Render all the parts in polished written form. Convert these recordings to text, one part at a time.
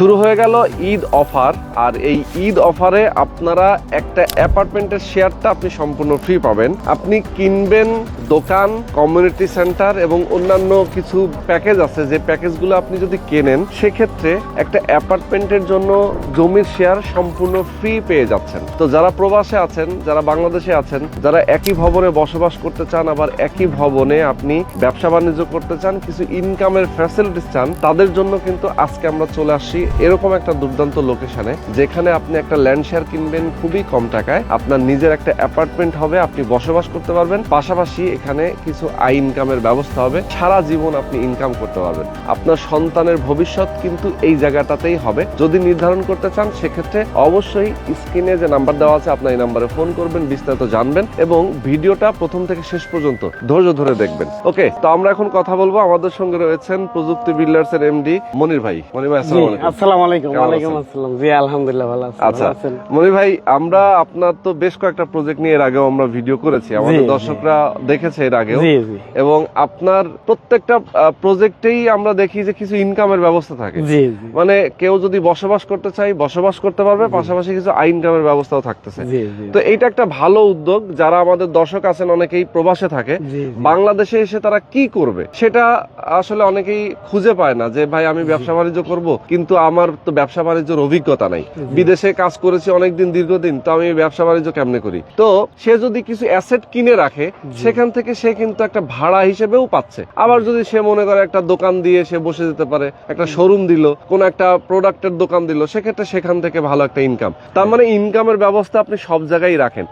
শুরু হয়ে গেল ঈদ অফার, আর এই ঈদ অফারে আপনারা একটা অ্যাপার্টমেন্টের শেয়ারটা আপনি সম্পূর্ণ ফ্রি পাবেন। আপনি কিনবেন দোকান, কমিউনিটি সেন্টার এবং অন্যান্য কিছু প্যাকেজ আছে, যে প্যাকেজগুলো আপনি যদি কেনেন সেক্ষেত্রে একটা অ্যাপার্টমেন্টের জন্য জমির শেয়ার সম্পূর্ণ ফ্রি পেয়ে যাচ্ছেন। তো যারা প্রবাসে আছেন, যারা বাংলাদেশে আছেন, যারা একই ভবনে বসবাস করতে চান, আবার একই ভবনে আপনি ব্যবসা বাণিজ্য করতে চান, কিছু ইনকামের ফ্যাসিলিটিস চান, তাদের জন্য কিন্তু আজকে আমরা চলে আসছি এরকম একটা দুর্দান্ত লোকেশনে, যেখানে আপনি একটা ল্যান্ড শেয়ার কিনবেন খুবই কম টাকায়, আপনার নিজের একটা অ্যাপার্টমেন্ট হবে, আপনি বসবাস করতে পারবেন, পাশাপাশি এখানে কিছু আয় ইনকামের ব্যবস্থা হবে, সারা জীবন আপনি ইনকাম করতে পারবেন। আপনার সন্তানের ভবিষ্যৎ কিন্তু এই জায়গাটাতেই হবে। যদি নির্ধারণ করতে চান সেক্ষেত্রে অবশ্যই স্ক্রিনে যে নাম্বার দেওয়া আছে আপনার এই নাম্বারে ফোন করবেন, বিস্তারিত জানবেন এবং ভিডিওটা প্রথম থেকে শেষ পর্যন্ত ধৈর্য ধরে দেখবেন। ওকে, তো আমরা এখন কথা বলবো। আমাদের সঙ্গে রয়েছেন প্রযুক্তি বিল্ডার্স এর এমডি মনির ভাই। মনির ভাই আসসালামু আলাইকুম। ওয়ালাইকুম আসসালাম। জি আলহামদুলিল্লাহ ভালো আছি। আচ্ছা মনির ভাই, আমরা আপনার তো বেশ কয়েকটা প্রজেক্ট নিয়ে এর আগেও আমরা ভিডিও করেছি, আমাদের দর্শকরা দেখেছে এর আগেও, এবং আপনার প্রত্যেকটা প্রজেক্টেই আমরা দেখি যে কিছু ইনকামের ব্যবস্থা থাকে। মানে কেউ যদি বসবাস করতে চায় বসবাস করতে পারবে, পাশাপাশি কিছু আয় ইনকামের ব্যবস্থাও থাকতেছে। তো এইটা একটা ভালো উদ্যোগ। যারা আমাদের দর্শক আছেন অনেকেই প্রবাসে থাকে, বাংলাদেশে এসে তারা কি করবে সেটা আসলে অনেকেই খুঁজে পায় না, যে ভাই আমি ব্যবসা বাণিজ্য করবো কিন্তু আমার তো ব্যবসা বাণিজ্যের অভিজ্ঞতা নাই, বিদেশে কাজ করেছি অনেকদিন দীর্ঘদিন, তো আমি ব্যবসা বাণিজ্য কেমনে করি। তো সে যদি কিছু অ্যাসেট কিনে রাখে সেখান থেকে সে কিন্তু একটা ভাড়া হিসেবেও পাচ্ছে। আবার যদি সে মনে করে একটা দোকান দিয়ে সে বসে যেতে পারে, একটা শোরুম দিল, কোন একটা প্রোডাক্টের দোকান দিল, সেক্ষেত্রে সেখান থেকে ভালো একটা ইনকাম। তার মানে ইনকামের ব্যবস্থা আপনি সব জায়গায় রাখেন।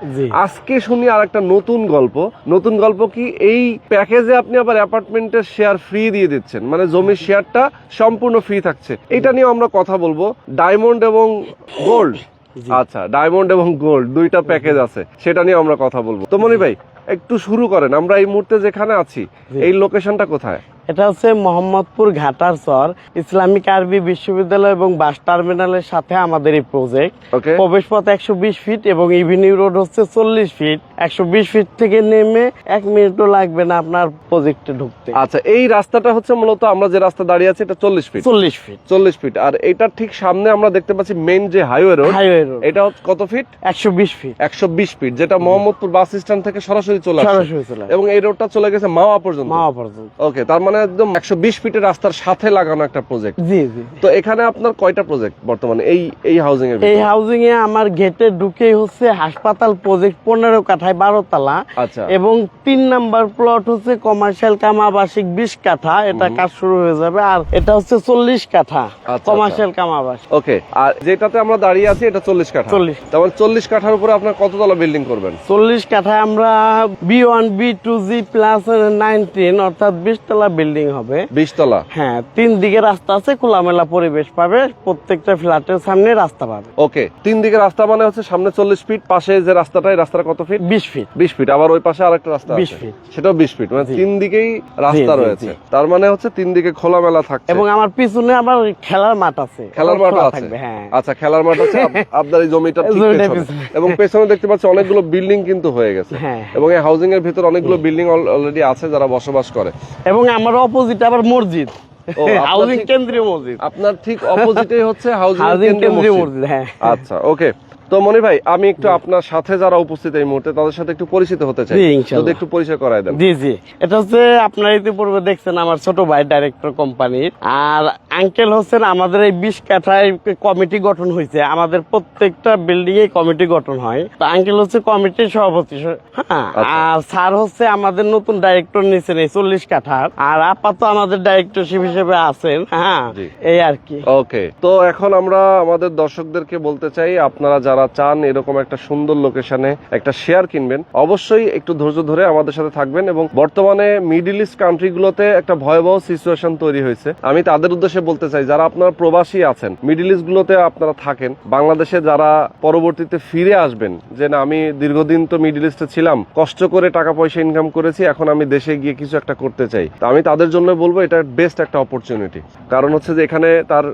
আজকে শুনি আর একটা নতুন গল্প। নতুন গল্প কি, এই প্যাকেজে আপনি আবার অ্যাপার্টমেন্টের শেয়ার ফ্রি দিয়ে দিচ্ছেন, মানে জমির শেয়ারটা সম্পূর্ণ ফ্রি থাকছে। এটা নিয়ে আমরা কথা বলবো। ডায়মন্ড এবং গোল্ড, আচ্ছা ডায়মন্ড এবং গোল্ড দুইটা প্যাকেজ আছে, সেটা নিয়ে আমরা কথা বলবো। তো মনি ভাই একটু শুরু করেন। আমরা এই মুহূর্তে যেখানে আছি এই লোকেশনটা কোথায়? এটা হচ্ছে মোহাম্মদপুর ঘাটার চর, ইসলামিক আরবি বিশ্ববিদ্যালয় এবং বাস টার্মিনালের সাথে আমাদের এই প্রজেক্ট। প্রবেশ পথ 120 ফিট এবং ইভিনিউ রোড হচ্ছে 40 ফিট। 120 ফিট থেকে নেমে 1 মিনিটও লাগবে না আপনার প্রজেক্টে ঢুকতে। আচ্ছা, এই রাস্তাটা হচ্ছে মূলত আমরা যে রাস্তা দাঁড়িয়ে আছি এটা 40 ফিট। 40 ফিট। আর এটার ঠিক সামনে আমরা দেখতে পাচ্ছি মেইন যে হাইওয়ে রোড, এটা কত ফিট? 120 ফিট। 120 ফিট, যেটা মোহাম্মদপুর বাস স্ট্যান্ড থেকে সরাসরি চলে আসে, এবং এই রোডটা চলে গেছে মাওয়া পর্যন্ত। ওকে, তার মানে একদম 120 ফিটের রাস্তার সাথে লাগানো একটা প্রজেক্ট। জি জি। তো এখানে আপনার কয়টা প্রজেক্ট বর্তমানে এই হাউজিং এর? এই হাউজিং এ আমার গেটে ঢুকেই হচ্ছে হাসপাতাল প্রজেক্ট 15 কাঠায় 12 তলা। আচ্ছা। এবং 3 নাম্বার প্লট হচ্ছে কমার্শিয়াল কাম আবাসিক 20 কাঠা, এটা কাজ শুরু হয়ে যাবে। আর এটা হচ্ছে 40 কাঠা কমার্শিয়াল কাম আবাসিক। ওকে, আর যেটাতে আমরা দাঁড়িয়ে আছি এটা 40 কাঠা। 40 40 কাঠার উপরে আপনার কততলা বিল্ডিং করবেন? 40 কাঠায় আমরা B1 B2G প্লাস 19 অর্থাৎ 20 তলা বিল্ডিং হবে। 20 তলা? হ্যাঁ, 3 দিকে রাস্তা আছে, খোলামেলা পরিবেশ পাবে, প্রত্যেকটা ফ্ল্যাটের সামনে রাস্তা পাবে। ওকে, 3 দিকে রাস্তা মানে হচ্ছে সামনে 40 ফিট, পাশে যে রাস্তাটা এই রাস্তাটা কত ফিট? 20 ফিট। 20 ফিট, আবার ওই পাশে আরেকটা রাস্তা আছে 20 ফিট, সেটাও 20 ফিট, মানে 3 দিকেই রাস্তা রয়েছে। তার মানে হচ্ছে 3 দিকে খোলামেলা থাকছে। এবং আমার পিছনে আবার খেলার মাঠ আছে। খেলার মাঠ আছে? হ্যাঁ। আচ্ছা, খেলার মাঠ আছে আপনার এই জমিটা ঠিক পেছনে। এবং পেছনে দেখতে পাচ্ছি অনেকগুলো বিল্ডিং কিন্তু হয়ে গেছে, এবং এই হাউজিং এর ভিতর অনেকগুলো বিল্ডিং অলরেডি আছে যারা বসবাস করে। এবং আমার অপোজিট আবার মসজিদ, হাউজিং কেন্দ্রীয় মসজিদ। আপনার ঠিক অপোজিটেই হচ্ছে হাউজিং কেন্দ্রীয় মসজিদ। হ্যাঁ। আচ্ছা, ওকে। তো মনি ভাই, আমি একটু আপনার সাথে যারা উপস্থিত এই মুহূর্তে তাদের সাথে একটু পরিচিত হতে চাই, যদি একটু পরিচয় করায় দেন। জি জি। এটা হচ্ছে আপনারা ইতিপূর্বে দেখছেন আমার ছোট ভাই ডাইরেক্টর কোম্পানির, আর আঙ্কেল হচ্ছেন আমাদের এই 20 কাঠায় কমিটি গঠন হয়েছে। আমাদের প্রত্যেকটা বিল্ডিং এ কমিটি গঠন হয়, তো আঙ্কেল হচ্ছে কমিটির সভাপতি। হ্যাঁ। আর স্যার হচ্ছে আমাদের নতুন ডাইরেক্টর নিয়েছেন এই 40 কাঠার, আর আপাতত আমাদের ডাইরেক্টরশিপ হিসেবে আছেন। হ্যাঁ, এই আর কি। ওকে, তো এখন আমরা আমাদের দর্শকদেরকে বলতে চাই, আপনারা যারা চান এরকম একটা সুন্দর লোকেশনে একটা শেয়ার কিনবেন, অবশ্যই একটু ধৈর্য ধরে আমাদের সাথে থাকবেন। এবং বর্তমানে মিডল ইস্ট কান্ট্রি গুলোতে একটা ভয়াবহ সিচুয়েশন তৈরি হয়েছে। আমি তাদের উদ্দেশ্যে বলতে চাই, যারা আপনারা প্রবাসী আছেন, মিডল ইস্ট গুলোতে আপনারা থাকেন, বাংলাদেশে যারা পরবর্তীতে ফিরে আসবেন, যে না আমি দীর্ঘদিন তো মিডল ইস্টে ছিলাম, কষ্ট করে টাকা পয়সা ইনকাম করেছি, এখন আমি দেশে গিয়ে কিছু একটা করতে চাই, তো আমি তাদের জন্য বলবো এটা বেস্ট একটা অপরচুনিটি। কারণ হচ্ছে যে এখানে তার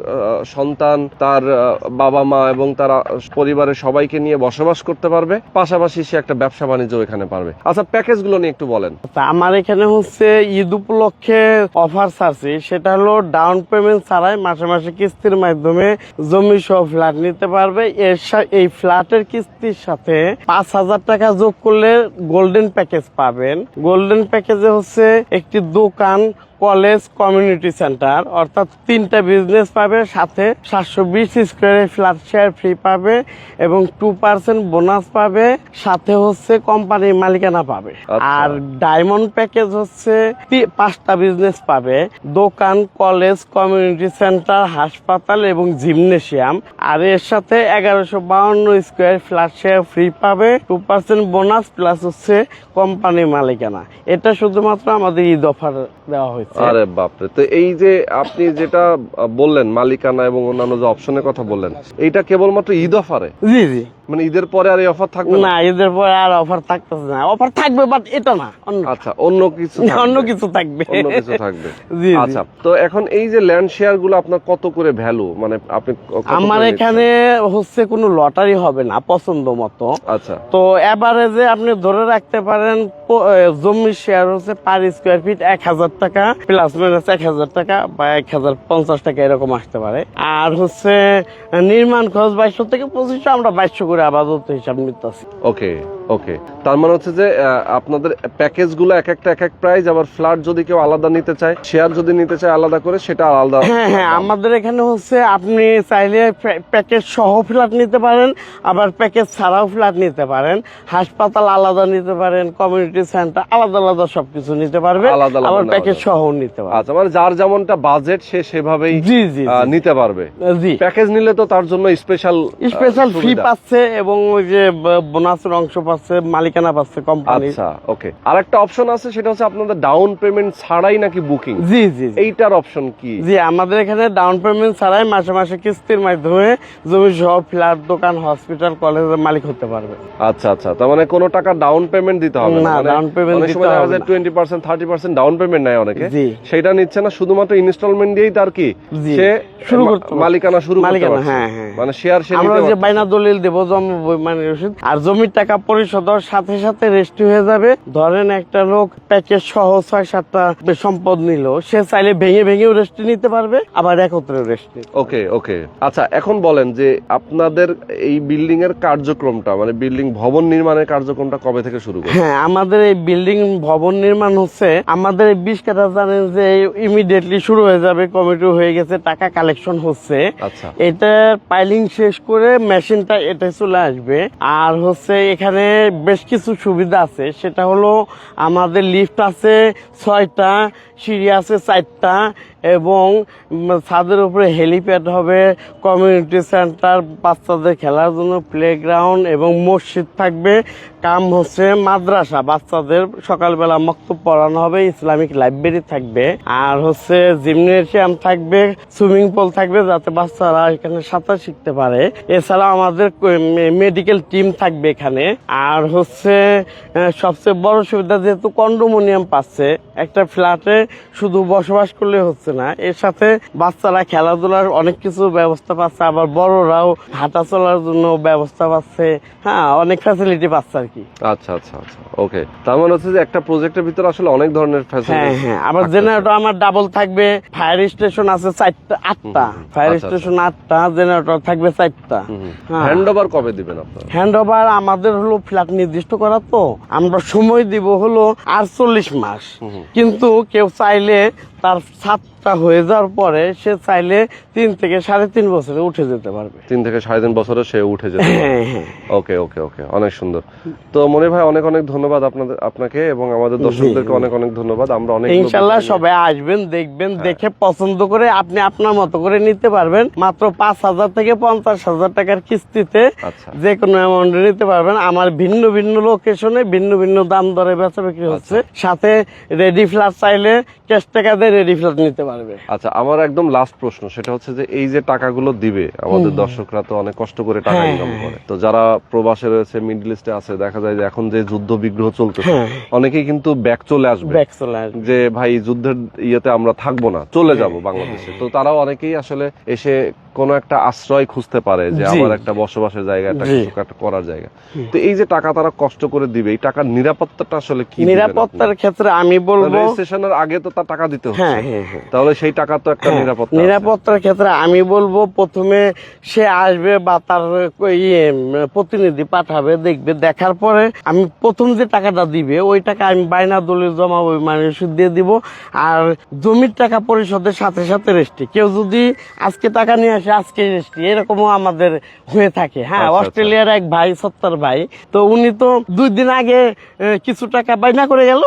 সন্তান, তার বাবা মা এবং তার পরিবারের পরিবারের সবাইকে নিয়ে বসবাস করতে পারবে, পাশাপাশি সে একটা ব্যবসা বাণিজ্য এখানে পারবে। আচ্ছা, প্যাকেজগুলো নিয়ে একটু বলেন। আমার এখানে হচ্ছে ঈদ উপলক্ষে অফার ছাড়ছি, সেটা হলো ডাউন পেমেন্ট ছাড়াই মাসে মাসে কিস্তির মাধ্যমে জমি সহ ফ্ল্যাট নিতে পারবে। এই ফ্ল্যাটের কিস্তির সাথে 5,000 টাকা যোগ করলে গোল্ডেন প্যাকেজ পাবেন। গোল্ডেন প্যাকেজে হচ্ছে একটি দোকান, কলেজ, কমিউনিটি সেন্টার, অর্থাৎ 3টা বিজনেস পাবে, সাথে 720 স্কোয়ারের ফ্ল্যাট শেয়ার ফ্রি পাবে এবং 2% বোনাস পাবে, সাথে হচ্ছে কোম্পানির মালিকানা পাবে। আর ডায়মন্ড প্যাকেজ হচ্ছে 5টা বিজনেস পাবে, দোকান, কলেজ, কমিউনিটি সেন্টার, হাসপাতাল এবং জিমনেশিয়াম। আর এর সাথে 1152 স্কোয়ার ফ্ল্যাট শেয়ার ফ্রি পাবে, 2% বোনাস প্লাস হচ্ছে কোম্পানির মালিকানা। এটা শুধুমাত্র আমাদের ঈদ অফার দেওয়া হয়েছে। আরে বাপরে, তো এই যে আপনি যেটা বললেন মালিকানা এবং অন্যান্য যে অপশনের কথা বললেন, এইটা কেবলমাত্র ঈদ অফারে? জি জি। মানে ঈদের পরে আর এই অফার থাকবে না? ঈদের পরে আর অফার থাকতেছে না। অফার থাকবে বাট এটা না, আচ্ছা অন্য কিছু থাকবে। অন্য কিছু থাকবে। অন্য কিছু থাকবে। জি। আচ্ছা, তো এখন এই যে ল্যান্ড শেয়ার গুলো আপনার কত করে ভ্যালু, মানে আপনি আমার এখানে হচ্ছে কোনো লটারি হবে না, পছন্দ মতো। আচ্ছা, তো এভারেজে আপনি ধরে রাখতে পারেন জমির শেয়ার হচ্ছে পার স্কোয়ার ফিট 1,000 টাকা, প্লাস মাইনাস 1,000 টাকা বা 1,050 টাকা এরকম আসতে পারে। আর হচ্ছে নির্মাণ খরচ 2200 থেকে 2500, আমরা 2200 করে আপাতত হিসাব নিতেছি। ওকে ওকে, তার মানে হচ্ছে যে আপনাদের প্যাকেজ গুলো এক একটা এক এক প্রাইস, আবার ফ্ল্যাট যদি কেউ আলাদা নিতে চায়, শেয়ার যদি নিতে চায় আলাদা করে, সেটা আলাদা। হ্যাঁ হ্যাঁ, আমাদের এখানে হচ্ছে আপনি চাইলে প্যাকেজ সহ ফ্ল্যাট নিতে পারেন, আবার প্যাকেজ ছাড়াও ফ্ল্যাট নিতে পারেন, হাসপাতাল আলাদা নিতে পারেন, কমিউনিটি সেন্টার আলাদা আলাদা সবকিছু নিতে পারবে, আবার প্যাকেজ সহ নিতে পারবে। আচ্ছা, মানে যার যেমনটা বাজেট সে সেভাবেই জি জি নিতে পারবে। জি, প্যাকেজ নিলে তো তার জন্য স্পেশাল ফি পাচ্ছে এবং ওই যে বোনাসের অংশ পাচ্ছে, মালিকানা পাচ্ছে কোম্পানি। আচ্ছা ওকে, আরেকটা অপশন আছে, সেটা হচ্ছে আপনাদের ডাউন পেমেন্ট ছাড়াই নাকি বুকিং? জি জি। এইটার অপশন কি? জি, আমাদের এখানে ডাউন পেমেন্ট ছাড়াই মাসে মাসে কিস্তির মাধ্যমে জমি সহ ফ্ল্যাট, দোকান, হসপিটাল, কলেজের মালিক হতে পারবে। আচ্ছা আচ্ছা, তার মানে কোনো টাকা ডাউন পেমেন্ট দিতে হবে না? ডাউন পেমেন্ট অনেক দিতে সময় দেখা হবে যায় না। 20% 30% ডাউন পেমেন্ট নেয় অনেকে, জি। সেটা নিচ্ছে না, শুধুমাত্র ইনস্টলমেন্ট দিয়েই তার কি জি, সে শুরু করতে পারবে। মালিকানা শুরু করতে মালিকানা, পারছে। হ্যাঁ হ্যাঁ। মানে শেয়ার সে আমরা নিতে যে পারছে। বাইনা দলিল দেবো, জমি মানে রসিদ, আর জমির টাকা পরিশোধ হওয়ার সাথে সাথে রেজিস্ট্রি হয়ে যাবে। ধরেন একটা লোক প্যাকেজ সহ 6-7টা সম্পদ নিল, সে চাইলে ভেঙে ভেঙেও রেজিস্ট্রি নিতে পারবে, আবার একত্রে রেজিস্ট্রি। ওকে ওকে, আচ্ছা এখন বলেন যে আপনাদের এই বিল্ডিং এর কার্যক্রমটা, মানে বিল্ডিং ভবন নির্মাণের কার্যক্রমটা কবে থেকে শুরু করবে? হ্যাঁ, আমাদের এই বিল্ডিং ভবন নির্মাণ হচ্ছে, আমাদের এই 20 কাঠা জানেন যে ইমিডিয়েটলি শুরু হয়ে যাবে, কমিটি হয়ে গেছে, টাকা কালেকশন হচ্ছে। আচ্ছা, এটা পাইলিং শেষ করে মেশিনটা এটা চলে আসবে। আর হচ্ছে এখানে বেশ কিছু সুবিধা আছে, সেটা হলো আমাদের লিফট আছে 6টা, সিঁড়ি আছে 4টা এবং ছাদের উপরে হেলিপ্যাড হবে, কমিউনিটি সেন্টার, বাচ্চাদের খেলার জন্য প্লেগ্রাউন্ড এবং মসজিদ থাকবে, কাম হচ্ছে মাদ্রাসা, বাচ্চাদের সকালবেলা মক্তব পড়ানো হবে, ইসলামিক লাইব্রেরি থাকবে, আর হচ্ছে জিমনেশিয়াম থাকবে, সুইমিং পুল থাকবে যাতে বাচ্চারা এখানে সাঁতার শিখতে পারে। এছাড়া আমাদের মেডিকেল টিম থাকবে এখানে। আর হচ্ছে সবচেয়ে বড় সুবিধা, যেহেতু কন্ডোমিনিয়াম পাচ্ছে, একটা ফ্ল্যাটে শুধু বসবাস করলে হচ্ছে না, এর সাথে বাচ্চারা খেলাধুলার অনেক কিছু ব্যবস্থা পাচ্ছে, আবার বড়রাও হাঁটা চলার জন্য ব্যবস্থা পাচ্ছে। হ্যাঁ, অনেক ফ্যাসিলিটি পাচ্ছে আর কি। আচ্ছা আচ্ছা আচ্ছা, ওকে, তার মানে হচ্ছে যে একটা প্রজেক্টের ভিতরে আসলে অনেক ধরনের ফ্যাসিলিটি। হ্যাঁ হ্যাঁ, আবার জেনারেটর আমার ডাবল থাকবে, ফায়ার স্টেশন আছে 8টা, ফায়ার স্টেশন 8টা, জেনারেটর থাকবে 4টা। হ্যান্ড ওভার কবে দিবেন আপনারা? হ্যান্ড ওভার আমাদের হলো ফ্ল্যাট নির্দিষ্ট করা, তো আমরা সময় দিব হলো 48 মাস। কিন্তু কেউ চাইলে তার ছাদটা হয়ে যাওয়ার পরে সে চাইলে 3 থেকে 3.5 বছরে উঠে যেতে পারবে। 3 থেকে 3.5 বছরে সে উঠে যেতে পারবে। হ্যাঁ হ্যাঁ। ওকে ওকে ওকে, অনেক সুন্দর। তো মনির ভাই, অনেক অনেক ধন্যবাদ আপনাকে এবং আমাদের দর্শকদেরকে অনেক অনেক ধন্যবাদ। আমরা অনেক ইনশাআল্লাহ সবাই আসবেন, দেখবেন, দেখে পছন্দ করে আপনি আপনার মতো করে নিতে পারবেন। মাত্র 5,000 থেকে 50,000 টাকার কিস্তিতে যে কোনো অ্যামাউন্টে নিতে পারবেন। আমার ভিন্ন ভিন্ন লোকেশনে ভিন্ন ভিন্ন দাম দরে বেচা বিক্রি হচ্ছে। সাথে রেডি ফ্ল্যাট চাইলে ক্যাশ টাকা দিয়ে রেডি ফ্ল্যাট নিতে পারবে। আচ্ছা, আমার একদম লাস্ট প্রশ্ন সেটা হচ্ছে যে এই যে টাকাগুলো দিবে আমাদের দর্শকরা তো অনেক কষ্ট করে টাকা ইনকাম করে, তো যারা প্রবাসে রয়েছে, মিডল ইস্টে আছে, দেখা যায় যে এখন যে যুদ্ধ বিগ্রহ চলতেছে অনেকেই কিন্তু ব্যাক চলে আসবে, যে ভাই যুদ্ধের ইয়েতে আমরা থাকবো না, চলে যাব বাংলাদেশে। তো তারাও অনেকেই আসলে এসে কোন একটা আশ্রয় খুঁজতে পারে যে আমার একটা বসবাসের জায়গা, একটা কিছু একটা করার জায়গা। তো এই যে টাকা তারা কষ্ট করে দিবে, এই টাকার নিরাপত্তাটা আসলে কি? নিরাপত্তার ক্ষেত্রে আমি বলবো রেজিস্ট্রেশনের আগে তো তার টাকা দিতে হচ্ছে, তাহলে সেই টাকা তো একটা নিরাপত্তা। নিরাপত্তার ক্ষেত্রে আমি বলবো প্রথমে সে আসবে বা তার প্রতিনিধি পাঠাবে, দেখবে, দেখার পরে আমি প্রথম যে টাকাটা দিবে ওই টাকা আমি বায়না দলিল জমা ওই মানুষ দিয়ে দিব। আর জমির টাকা পরিশোধের সাথে সাথে রেস্টি, কেউ যদি আজকে টাকা নিয়ে আসে আজকে রেস্টি, এরকমও আমাদের হয়ে থাকে। হ্যাঁ, অস্ট্রেলিয়ার এক ভাই, সত্তর ভাই, তো উনি তো 2 দিন আগে কিছু টাকা বায়না করে গেল,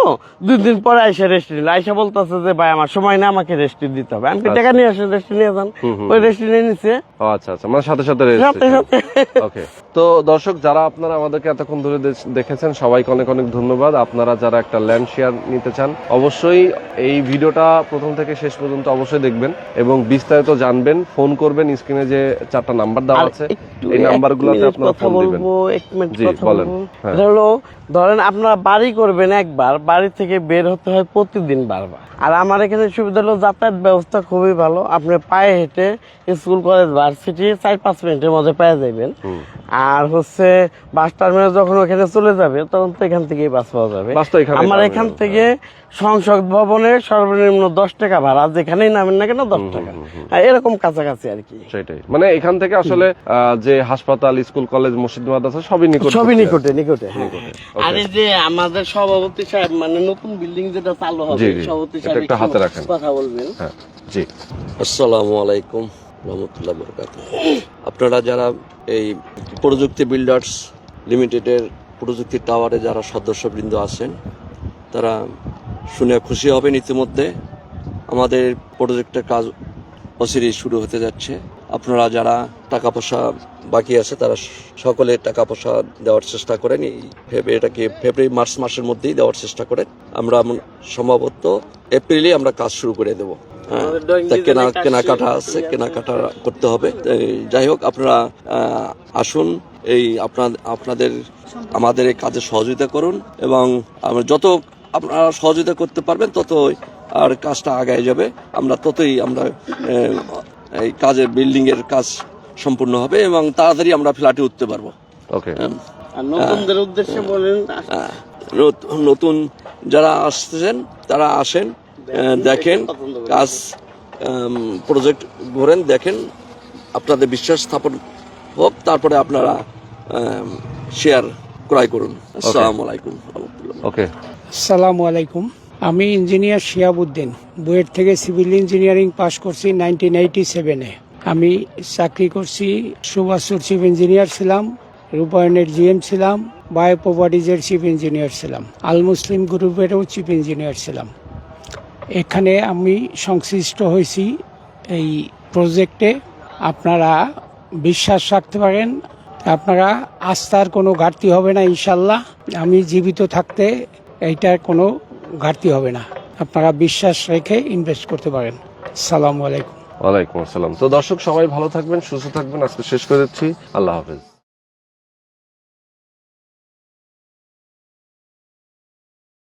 2 দিন পরে আইসা রেস্টি নিল, আইসা বলতেছে যে ভাই আমার সময় না, আমাকে রেস্টি দিতে হবে। আমি টাকা নিয়ে আসেন, রেস্টি নিয়ে যান, ওই রেস্টি নিয়ে নিচ্ছে। আচ্ছা আচ্ছা, মানে সাথে সাথে ওকে। তো দর্শক যারা আপনারা আমাদেরকে এতক্ষণ ধরে দেখেছেন সবাইকে অনেক অনেক ধন্যবাদ। আপনারা যারা একটা ল্যান্ড শেয়ার নিতে চান অবশ্যই এই ভিডিওটা প্রথম থেকে শেষ পর্যন্ত অবশ্যই দেখবেন এবং বিস্তারিত জানবেন। ফোন করবেন, স্ক্রিনে যে 4টা নাম্বার দেওয়া আছে এই নাম্বারগুলোতে আপনারা ফোন দিবেন। জি বলেন। হলো ধরেন আপনারা বাড়ি করবেন একবার, বাড়ি থেকে বের হতে হয় প্রতিদিন বারবার। আর আমার এখানে সুবিধা হলো যাতায়াত ব্যবস্থা খুবই ভালো, আপনি পায়ে হেঁটে স্কুল, কলেজ, ভার্সিটি 4-5 মিনিটের মধ্যে পেয়ে যাবেন। আর হচ্ছে বাস টার্মিনাল যখন ওখানে চলে যাবে তখন তো এখান থেকেই বাস পাওয়া যাবে। আমার এখান থেকে সংসদ ভবনে সর্বনিম্ন 10 টাকা ভাড়া, যেখানেই নামেন না কেন 10 টাকা, এরকম কাছাকাছি আর কি। সেটাই, মানে এখান থেকে আসলে যে হাসপাতাল, স্কুল, কলেজ, মসজিদ, মাদ্রাসা সবই নিকটে। আর এই যে আমাদের সভাপতি সাহেব, মানে নতুন বিল্ডিং যেটা চালু হবে, সভাপতি সাহেব একটা হাতে রাখেন, কথা বলবেন। জি। আসসালামু আলাইকুম রহমতুল্লাহ বরকাতুহ। আপনারা যারা এই প্রযুক্তি বিল্ডার্স লিমিটেডের প্রযুক্তি টাওয়ারে যারা সদস্যবৃন্দ আছেন তারা শুনে খুশি হবেন, ইতিমধ্যে আমাদের প্রজেক্টের কাজ অচিরেই শুরু হতে যাচ্ছে। আপনারা যারা টাকা পয়সা বাকি আছে তারা সকলে টাকা পয়সা দেওয়ার চেষ্টা করেন, এটাকে ফেব্রুয়ারি মার্চ মাসের মধ্যেই দেওয়ার চেষ্টা করেন। আমরা সম্ভবত এপ্রিলে আমরা কাজ শুরু করে দেবো। কেনাকাটা আছে, কেনাকাটা করতে হবে। যাই হোক, আপনারা আসুন, এই আপনাদের আমাদের এই কাজে সহযোগিতা করুন এবং যত আপনারা সহযোগিতা করতে পারবেন ততই আর কাজটা আগায় যাবে, আমরা ততই আমরা এই কাজের বিল্ডিং এর কাজ সম্পূর্ণ হবে এবং তাড়াতাড়ি আমরা ফ্ল্যাটে উঠতে পারবো। ওকে। নতুনদের উদ্দেশ্যে বলেন, নতুন যারা আসছেন তারা আসেন, দেখেন কাজ, প্রজেক্ট ঘোরেন, দেখেন, আপনাদের বিশ্বাস স্থাপন হোক, তারপরে আপনারা শেয়ার ক্রয় করুন। আসসালামু আলাইকুম। ওকে, আসসালামু আলাইকুম। আমি ইঞ্জিনিয়ার শিয়াবুদ্দিন, বুয়েট থেকে সিভিল ইঞ্জিনিয়ারিং পাশ করছি 1987-এ। আমি চাকরি করছি, সুভাষুর চিফ ইঞ্জিনিয়ার ছিলাম, রূপায়ণের জিএম ছিলাম, বায়ো প্রপার্টিজের চিফ ইঞ্জিনিয়ার ছিলাম, আল মুসলিম গ্রুপেরও চিফ ইঞ্জিনিয়ার ছিলাম। এখানে আমি সংশ্লিষ্ট হয়েছি এই প্রজেক্টে। আপনারা বিশ্বাস রাখতে পারেন, আপনারা আস্থার কোনো ঘাটতি হবে না ইনশাল্লাহ। আমি জীবিত থাকতে এইটার কোনো ঘাটতি হবে না, আপনারা বিশ্বাস রেখে ইনভেস্ট করতে পারেন। আসসালামু আলাইকুম। ওয়ালাইকুম আসসালাম। তো দর্শক সবাই ভালো থাকবেন, সুস্থ থাকবেন। আজকে শেষ করে দিচ্ছি। আল্লাহ হাফেজ।